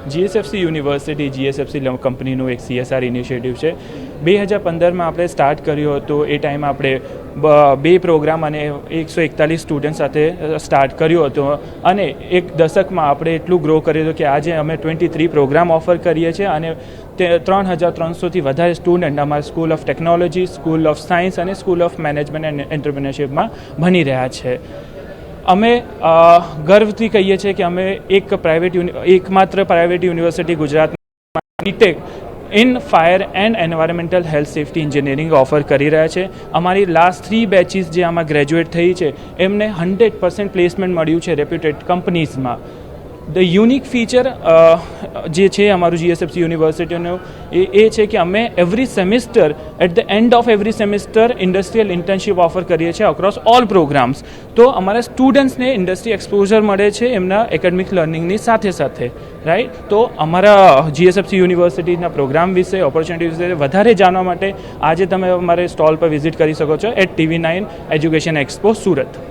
GSFC university GSFC કંપનીનું એક CSR initiative છે. 2015માં આપણે સ્ટાર્ટ કર્યો હતો. એ ટાઈમ આપણે 2 પ્રોગ્રામ અને 141 સ્ટુડન્ટ સાથે સ્ટાર્ટ કર્યો હતો અને એક દશકમાં આપણે એટલું ગ્રો કર્યું હતું કે આજે અમે 23 પ્રોગ્રામ ઓફર કરીએ છીએ અને 3300થી વધારે સ્ટુડન્ટ અમારા school of technology, school of science અને સ્કૂલ ઓફ મેનેજમેન્ટ એન્ડ એન્ટરપ્રિન્યોરશિપમાં ભણી રહ્યા છે. અમે ગર્વથી કહીએ છીએ કે અમે એકમાત્ર પ્રાઇવેટ યુનિવર્સિટી ગુજરાતમાં B Tech in fire and environmental health safety engineering offer કરી રહ્યા છે. અમારી લાસ્ટ 3 બેચીસ જે આમાં ગ્રેજ્યુએટ થઈ છે એમને 100% પ્લેસમેન્ટ મળ્યું છે રેપ્યુટેડ કંપનીઝમાં. ધ યુનિક ફીચર જે છે અમારું જીએસએફસી યુનિવર્સિટીનું એ છે કે અમે every semester at the end of every semester industrial internship offer કરીએ છીએ અક્રોસ ઓલ પ્રોગ્રામ્સ. તો અમારા સ્ટુડન્ટ્સને ઇન્ડસ્ટ્રી એક્સપોઝર મળે છે એમના એકેડમિક લર્નિંગની સાથે રાઈટ. તો અમારા જીએસએફસી યુનિવર્સિટીના પ્રોગ્રામ વિશે, ઓપોર્ચ્યુનિટી વિશે વધારે જાણવા માટે આજે તમે અમારે સ્ટોલ પર વિઝિટ કરી શકો છો at TV9 education expo Surat.